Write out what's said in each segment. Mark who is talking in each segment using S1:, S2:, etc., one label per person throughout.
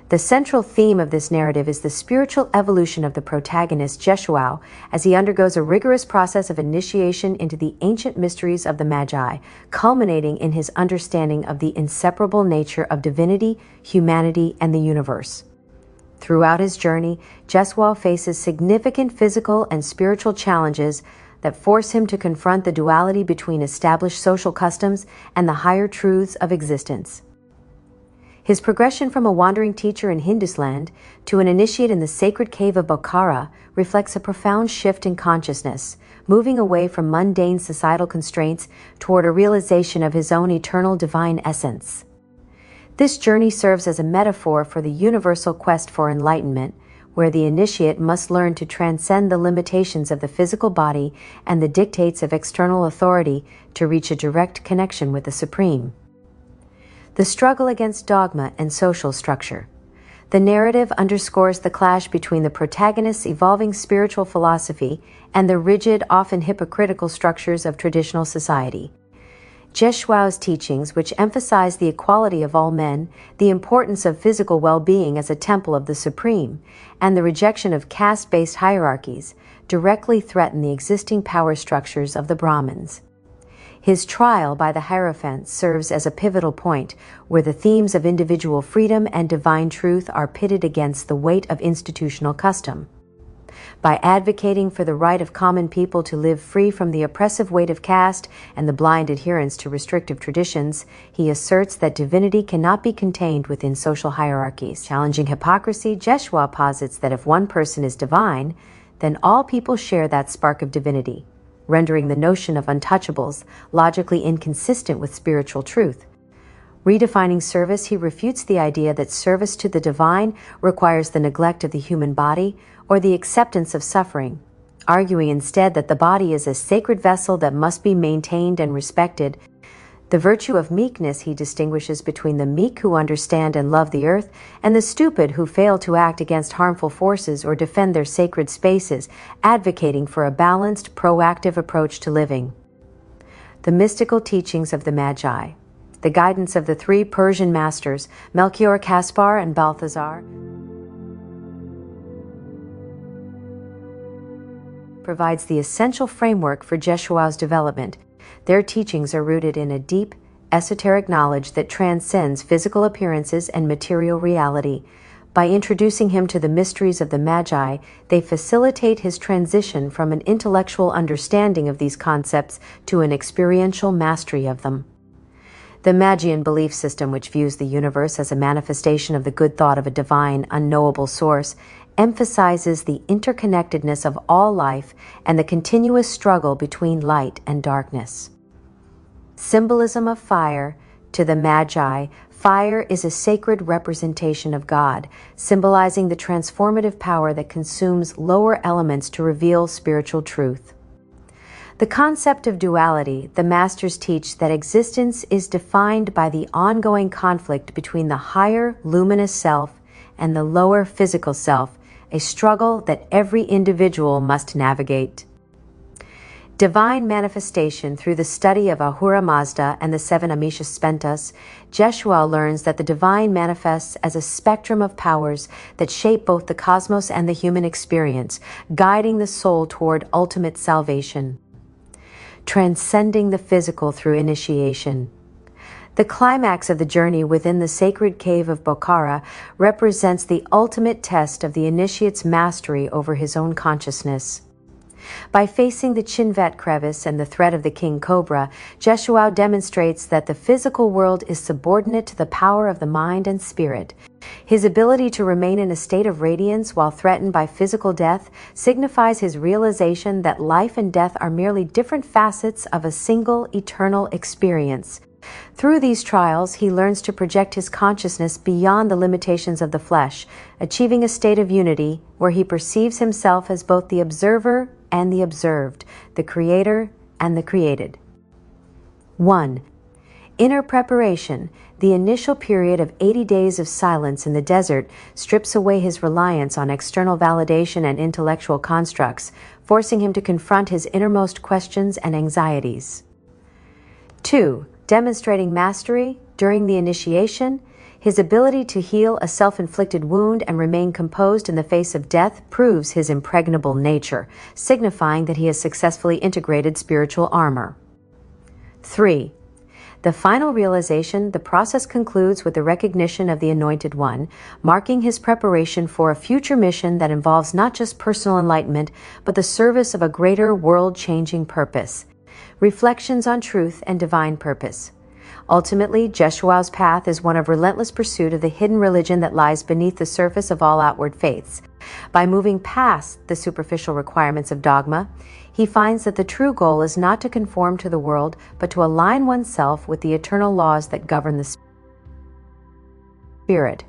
S1: The central theme of this narrative is the spiritual evolution of the protagonist Jeshuao as he undergoes a rigorous process of initiation into the ancient mysteries of the Magi, culminating in his understanding of the inseparable nature of divinity, humanity, and the universe. Throughout his journey, Jeshuao faces significant physical and spiritual challenges that force him to confront the duality between established social customs and the higher truths of existence. His progression from a wandering teacher in Hindusland to an initiate in the sacred cave of Bokhara reflects a profound shift in consciousness, moving away from mundane societal constraints toward a realization of his own eternal divine essence. This journey serves as a metaphor for the universal quest for enlightenment, where the initiate must learn to transcend the limitations of the physical body and the dictates of external authority to reach a direct connection with the Supreme. The struggle against dogma and social structure. The narrative underscores the clash between the protagonist's evolving spiritual philosophy and the rigid, often hypocritical structures of traditional society. Jeshuao's teachings, which emphasize the equality of all men, the importance of physical well-being as a temple of the Supreme, and the rejection of caste-based hierarchies, directly threaten the existing power structures of the Brahmins. His trial by the Hierophant serves as a pivotal point where the themes of individual freedom and divine truth are pitted against the weight of institutional custom. By advocating for the right of common people to live free from the oppressive weight of caste and the blind adherence to restrictive traditions, he asserts that divinity cannot be contained within social hierarchies. Challenging hypocrisy, Jeshuao posits that if one person is divine, then all people share that spark of divinity, rendering the notion of untouchables logically inconsistent with spiritual truth. Redefining service, he refutes the idea that service to the divine requires the neglect of the human body or the acceptance of suffering, arguing instead that the body is a sacred vessel that must be maintained and respected. The virtue of meekness he distinguishes between the meek who understand and love the earth and the stupid who fail to act against harmful forces or defend their sacred spaces, advocating for a balanced, proactive approach to living. The mystical teachings of the Magi. The guidance of the three Persian masters, Melchior, Caspar, and Balthazar, provides the essential framework for Jeshuao's development. Their teachings are rooted in a deep, esoteric knowledge that transcends physical appearances and material reality. By introducing him to the mysteries of the Magi, they facilitate his transition from an intellectual understanding of these concepts to an experiential mastery of them. The Magian belief system, which views the universe as a manifestation of the good thought of a divine, unknowable source, emphasizes the interconnectedness of all life and the continuous struggle between light and darkness. Symbolism of fire. To the Magi, fire is a sacred representation of God, symbolizing the transformative power that consumes lower elements to reveal spiritual truth. The concept of duality, the masters teach that existence is defined by the ongoing conflict between the higher luminous self and the lower physical self, a struggle that every individual must navigate. Divine manifestation. Through the study of Ahura Mazda and the seven Amisha Spentas, Jeshuao learns that the divine manifests as a spectrum of powers that shape both the cosmos and the human experience, guiding the soul toward ultimate salvation. Transcending the physical through initiation. The climax of the journey within the sacred cave of Bokhara represents the ultimate test of the initiate's mastery over his own consciousness. By facing the Chinvat crevice and the threat of the king cobra, Jeshuao demonstrates that the physical world is subordinate to the power of the mind and spirit. His ability to remain in a state of radiance while threatened by physical death signifies his realization that life and death are merely different facets of a single eternal experience. Through these trials, he learns to project his consciousness beyond the limitations of the flesh, achieving a state of unity where he perceives himself as both the observer and the observed, the creator and the created. 1. Inner preparation. The initial period of 80 days of silence in the desert strips away his reliance on external validation and intellectual constructs, forcing him to confront his innermost questions and anxieties. 2. Demonstrating mastery. During the initiation, His ability to heal a self-inflicted wound and remain composed in the face of death proves his impregnable nature, signifying that he has successfully integrated spiritual armor. 3. The final realization, the process concludes with the recognition of the Anointed One, marking his preparation for a future mission that involves not just personal enlightenment, but the service of a greater world-changing purpose. Reflections on truth and divine purpose. Ultimately, Jeshua's path is one of relentless pursuit of the hidden religion that lies beneath the surface of all outward faiths. By moving past the superficial requirements of dogma, he finds that the true goal is not to conform to the world, but to align oneself with the eternal laws that govern the spirit.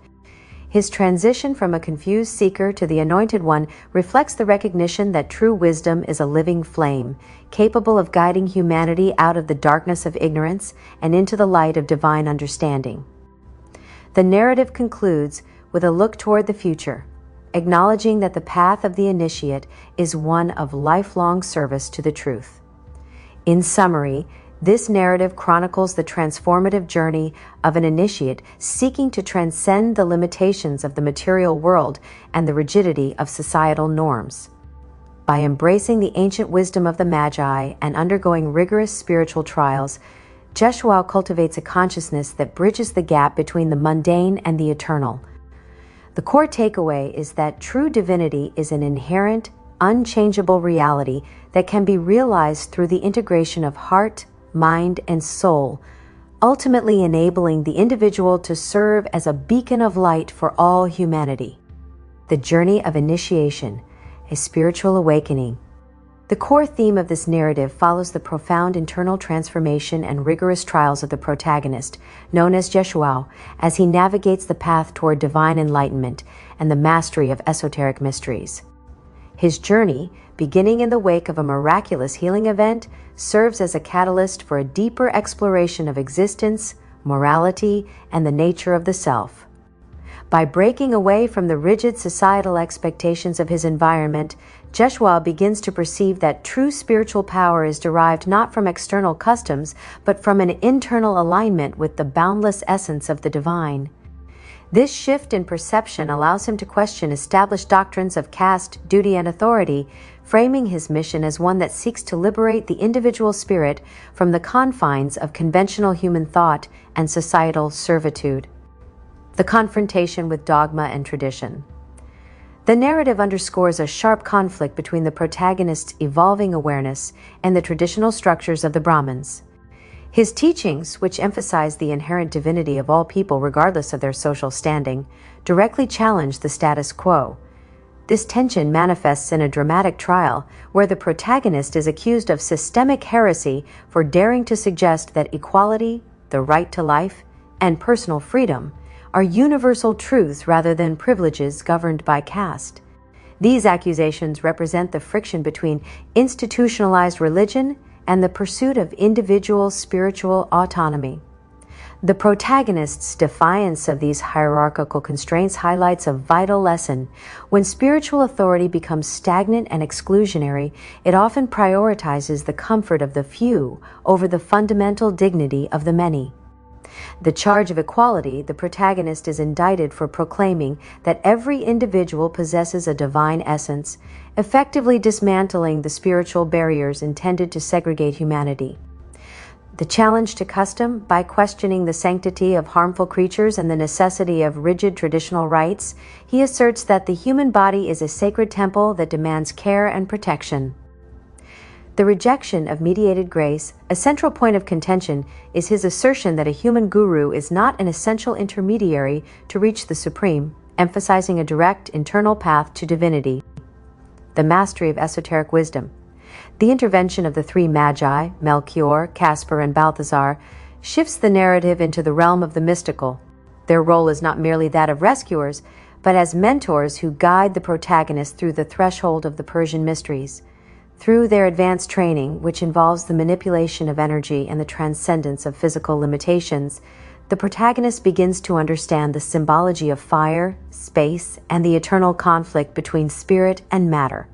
S1: His transition from a confused seeker to the Anointed One reflects the recognition that true wisdom is a living flame, capable of guiding humanity out of the darkness of ignorance and into the light of divine understanding. The narrative concludes with a look toward the future, acknowledging that the path of the initiate is one of lifelong service to the truth. In summary, this narrative chronicles the transformative journey of an initiate seeking to transcend the limitations of the material world and the rigidity of societal norms. By embracing the ancient wisdom of the Magi and undergoing rigorous spiritual trials, Jeshua cultivates a consciousness that bridges the gap between the mundane and the eternal. The core takeaway is that true divinity is an inherent, unchangeable reality that can be realized through the integration of heart, mind, and soul, ultimately enabling the individual to serve as a beacon of light for all humanity. The journey of initiation, a spiritual awakening. The core theme of this narrative follows the profound internal transformation and rigorous trials of the protagonist, known as Jeshua, as he navigates the path toward divine enlightenment and the mastery of esoteric mysteries. His journey, beginning in the wake of a miraculous healing event, serves as a catalyst for a deeper exploration of existence, morality, and the nature of the self. By breaking away from the rigid societal expectations of his environment, Jeshua begins to perceive that true spiritual power is derived not from external customs, but from an internal alignment with the boundless essence of the divine. This shift in perception allows him to question established doctrines of caste, duty, and authority, framing his mission as one that seeks to liberate the individual spirit from the confines of conventional human thought and societal servitude. The confrontation with dogma and tradition. The narrative underscores a sharp conflict between the protagonist's evolving awareness and the traditional structures of the Brahmins. His teachings, which emphasize the inherent divinity of all people regardless of their social standing, directly challenge the status quo. This tension manifests in a dramatic trial where the protagonist is accused of systemic heresy for daring to suggest that equality, the right to life, and personal freedom are universal truths rather than privileges governed by caste. These accusations represent the friction between institutionalized religion and the pursuit of individual spiritual autonomy. The protagonist's defiance of these hierarchical constraints highlights a vital lesson. When spiritual authority becomes stagnant and exclusionary, it often prioritizes the comfort of the few over the fundamental dignity of the many. The charge of equality, the protagonist is indicted for proclaiming that every individual possesses a divine essence, effectively dismantling the spiritual barriers intended to segregate humanity. The challenge to custom, by questioning the sanctity of harmful creatures and the necessity of rigid traditional rites, he asserts that the human body is a sacred temple that demands care and protection. The rejection of mediated grace, a central point of contention, is his assertion that a human guru is not an essential intermediary to reach the supreme, emphasizing a direct internal path to divinity. The mastery of esoteric wisdom. The intervention of the three magi, Melchior, Caspar, and Balthazar, shifts the narrative into the realm of the mystical. Their role is not merely that of rescuers, but as mentors who guide the protagonist through the threshold of the Persian mysteries. Through their advanced training, which involves the manipulation of energy and the transcendence of physical limitations, the protagonist begins to understand the symbology of fire, space, and the eternal conflict between spirit and matter.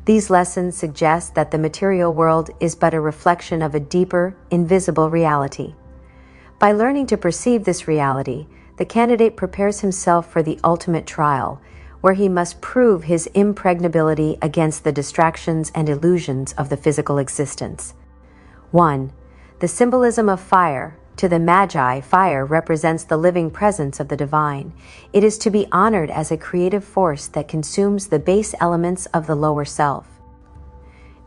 S1: These lessons suggest that the material world is but a reflection of a deeper, invisible reality. By learning to perceive this reality, the candidate prepares himself for the ultimate trial, where he must prove his impregnability against the distractions and illusions of the physical existence. 1. The symbolism of fire. To the Magi, fire represents the living presence of the divine. It is to be honored as a creative force that consumes the base elements of the lower self.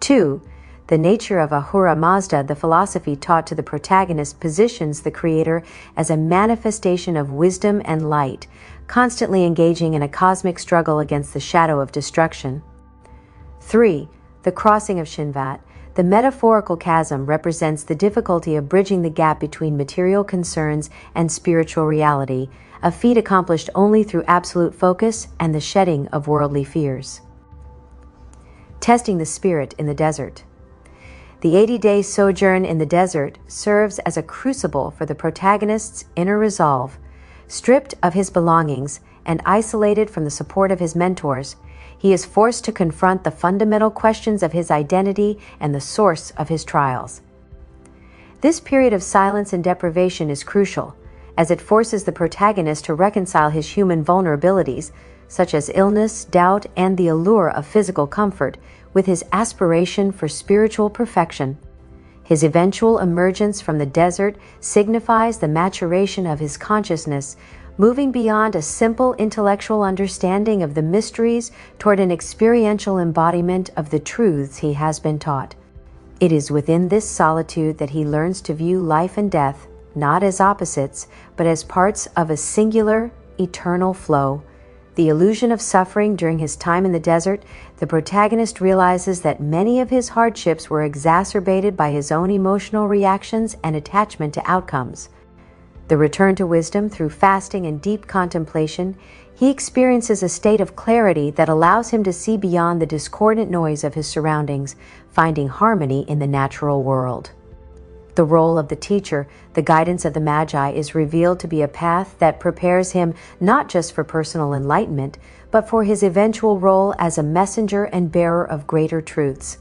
S1: 2. The nature of Ahura Mazda, the philosophy taught to the protagonist, positions the creator as a manifestation of wisdom and light, constantly engaging in a cosmic struggle against the shadow of destruction. 3. The crossing of Shinvat. The metaphorical chasm represents the difficulty of bridging the gap between material concerns and spiritual reality, a feat accomplished only through absolute focus and the shedding of worldly fears. Testing the spirit in the desert. The 80-day sojourn in the desert serves as a crucible for the protagonist's inner resolve. Stripped of his belongings and isolated from the support of his mentors, he is forced to confront the fundamental questions of his identity and the source of his trials. This period of silence and deprivation is crucial, as it forces the protagonist to reconcile his human vulnerabilities, such as illness, doubt, and the allure of physical comfort, with his aspiration for spiritual perfection. His eventual emergence from the desert signifies the maturation of his consciousness, moving beyond a simple intellectual understanding of the mysteries toward an experiential embodiment of the truths he has been taught. It is within this solitude that he learns to view life and death not as opposites, but as parts of a singular, eternal flow. The illusion of suffering during his time in the desert, the protagonist realizes that many of his hardships were exacerbated by his own emotional reactions and attachment to outcomes. The return to wisdom through fasting and deep contemplation, he experiences a state of clarity that allows him to see beyond the discordant noise of his surroundings, finding harmony in the natural world. The role of the teacher, the guidance of the Magi, is revealed to be a path that prepares him not just for personal enlightenment, but for his eventual role as a messenger and bearer of greater truths.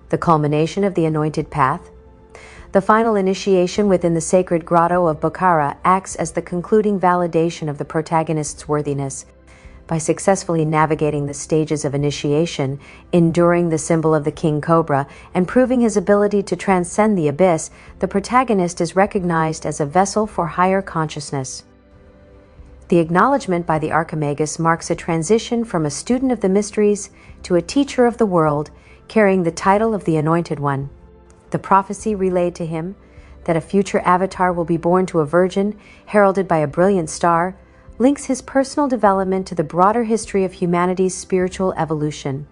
S1: The culmination of the anointed path. The final initiation within the sacred grotto of Bokhara acts as the concluding validation of the protagonist's worthiness. By successfully navigating the stages of initiation, enduring the symbol of the king cobra, and proving his ability to transcend the abyss, the protagonist is recognized as a vessel for higher consciousness. The acknowledgement by the Archimagus marks a transition from a student of the mysteries to a teacher of the world, carrying the title of the Anointed One. The prophecy relayed to him, that a future avatar will be born to a virgin, heralded by a brilliant star, links his personal development to the broader history of humanity's spiritual evolution.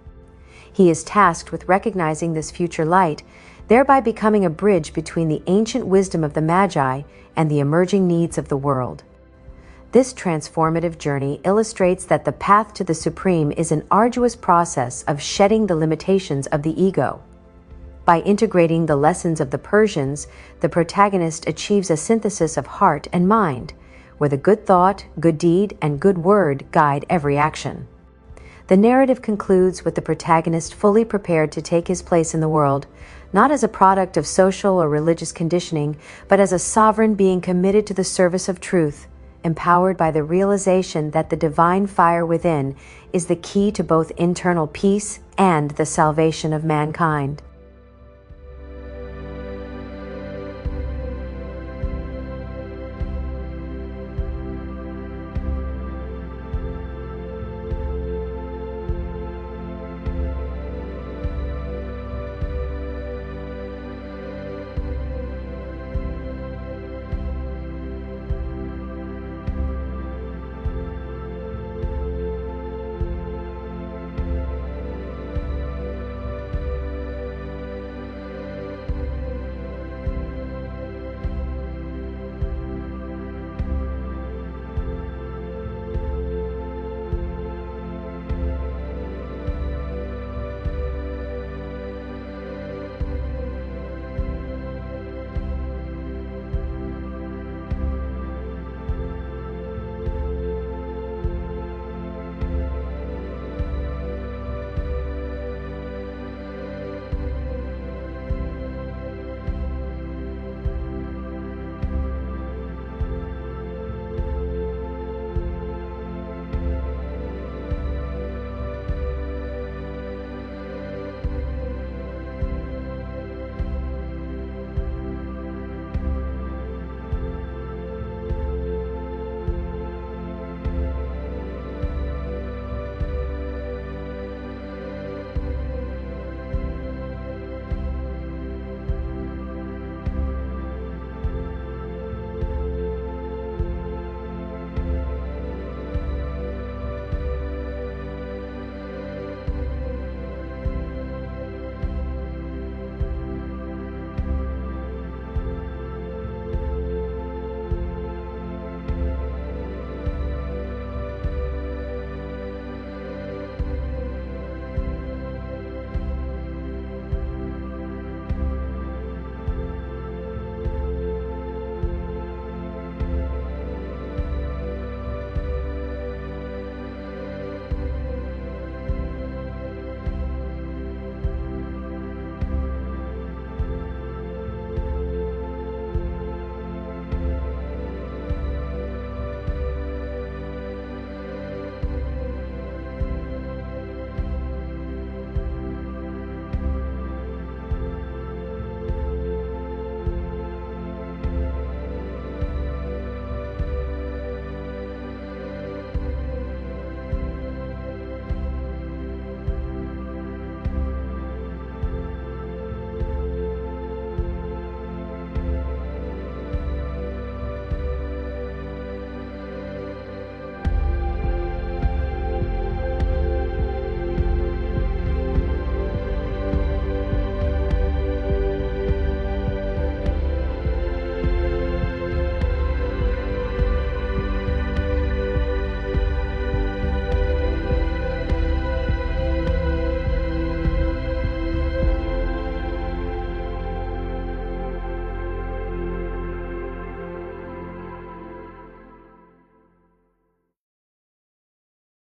S1: He is tasked with recognizing this future light, thereby becoming a bridge between the ancient wisdom of the Magi and the emerging needs of the world. This transformative journey illustrates that the path to the Supreme is an arduous process of shedding the limitations of the ego. By integrating the lessons of the Persians, the protagonist achieves a synthesis of heart and mind, where the good thought, good deed, and good word guide every action. The narrative concludes with the protagonist fully prepared to take his place in the world, not as a product of social or religious conditioning, but as a sovereign being committed to the service of truth, empowered by the realization that the divine fire within is the key to both internal peace and the salvation of mankind.